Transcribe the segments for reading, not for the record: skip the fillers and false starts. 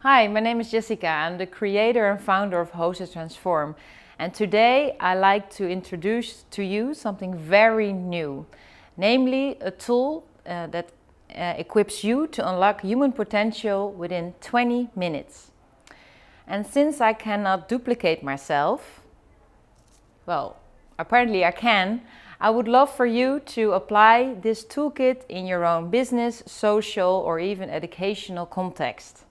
Hi, my name is Jessica. I'm the creator and founder of Hosted Transform. And today I like to introduce to you something very new, namely a tool that equips you to unlock human potential within 20 minutes. And since I cannot duplicate myself, well, apparently I can, I would love for you to apply this toolkit in your own business, social, or even educational context.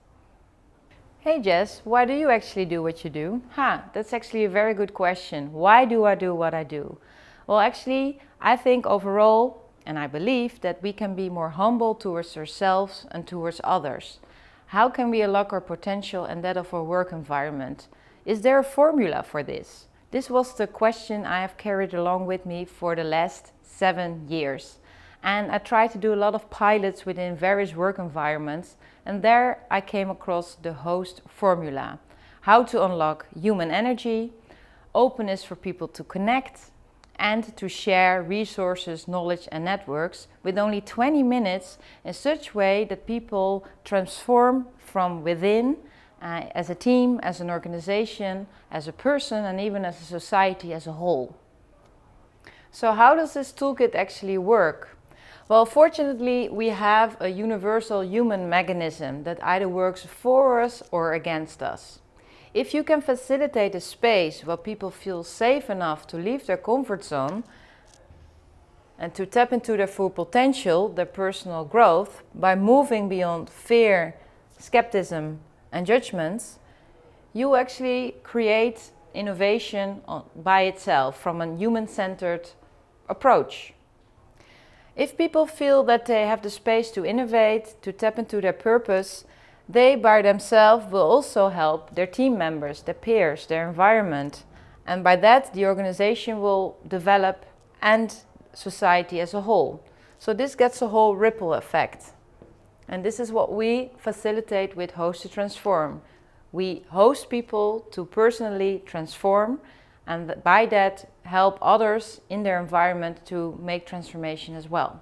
Hey Jess, why do you actually do what you do? That's actually a very good question. Why do I do what I do? Well, actually, I think overall, and I believe that we can be more humble towards ourselves and towards others. How can we unlock our potential and that of our work environment? Is there a formula for this? This was the question I have carried along with me for the last 7 years. And I tried to do a lot of pilots within various work environments, and there I came across the HOST formula. How to unlock human energy, openness for people to connect, and to share resources, knowledge and networks with only 20 minutes in such a way that people transform from within as a team, as an organization, as a person, and even as a society as a whole. So how does this toolkit actually work? Well, fortunately, we have a universal human mechanism that either works for us or against us. If you can facilitate a space where people feel safe enough to leave their comfort zone and to tap into their full potential, their personal growth, by moving beyond fear, skepticism, and judgments, you actually create innovation by itself from a human-centered approach. If people feel that they have the space to innovate, to tap into their purpose, they by themselves will also help their team members, their peers, their environment. And by that, the organization will develop and society as a whole. So this gets a whole ripple effect. And this is what we facilitate with Hosted Transform. We host people to personally transform, and by that help others in their environment to make transformation as well.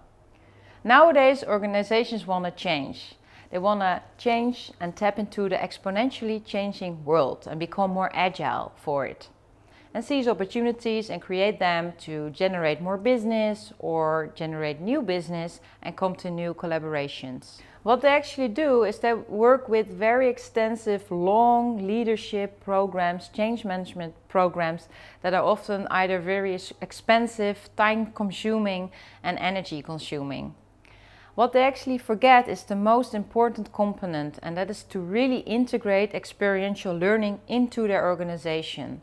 Nowadays, organizations want to change. They want to change and tap into the exponentially changing world and become more agile for it. And seize opportunities and create them to generate more business or generate new business and come to new collaborations. What they actually do is they work with very extensive, long leadership programs, change management programs that are often either very expensive, time-consuming and energy-consuming. What they actually forget is the most important component, and that is to really integrate experiential learning into their organization.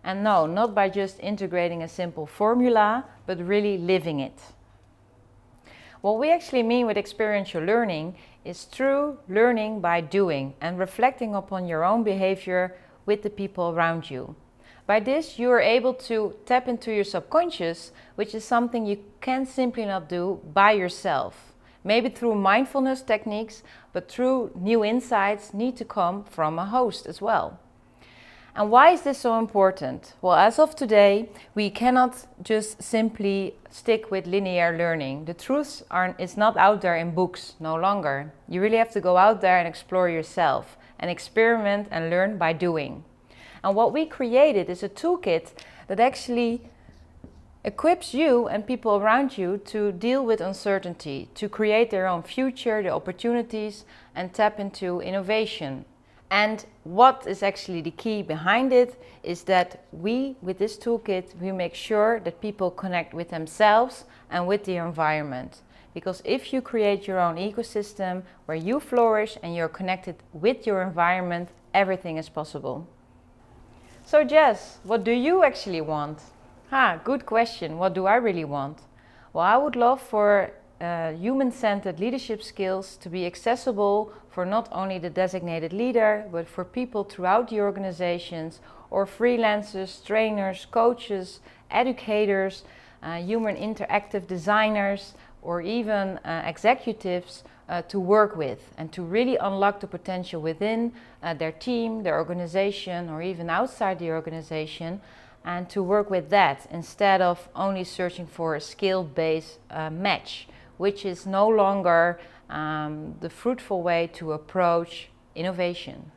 And no, not by just integrating a simple formula, but really living it. What we actually mean with experiential learning is true learning by doing and reflecting upon your own behavior with the people around you. By this, you are able to tap into your subconscious, which is something you can simply not do by yourself. Maybe through mindfulness techniques, but true new insights need to come from a host as well. And why is this so important? Well, as of today, we cannot just simply stick with linear learning. The truths is not out there in books, no longer. You really have to go out there and explore yourself and experiment and learn by doing. And what we created is a toolkit that actually equips you and people around you to deal with uncertainty, to create their own future, the opportunities, and tap into innovation. And what is actually the key behind it is that with this toolkit, we make sure that people connect with themselves and with the environment. Because if you create your own ecosystem where you flourish and you're connected with your environment, everything is possible. So Jess, what do you actually want? Good question. What do I really want? Well, I would love for human-centered leadership skills to be accessible for not only the designated leader, but for people throughout the organizations or freelancers, trainers, coaches, educators, human interactive designers, or even executives to work with and to really unlock the potential within their team, their organization, or even outside the organization, and to work with that instead of only searching for a skill-based match, which is no longer the fruitful way to approach innovation.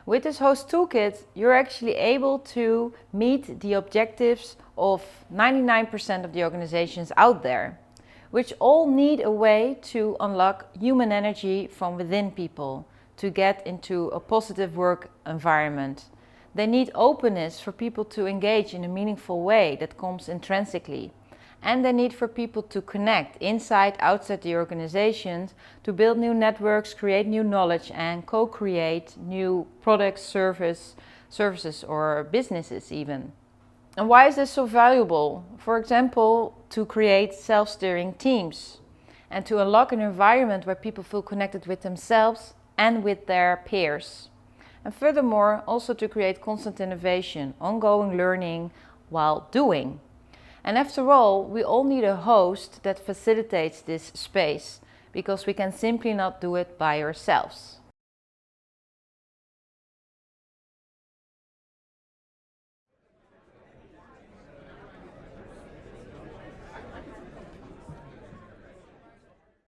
With this host toolkit, you're actually able to meet the objectives of 99% of the organizations out there, which all need a way to unlock human energy from within people to get into a positive work environment. They need openness for people to engage in a meaningful way that comes intrinsically. And they need for people to connect inside, outside the organizations to build new networks, create new knowledge and co-create new products, services or businesses even. And why is this so valuable? For example, to create self-steering teams and to unlock an environment where people feel connected with themselves and with their peers. And furthermore, also to create constant innovation, ongoing learning while doing. And after all, we all need a host that facilitates this space because we can simply not do it by ourselves.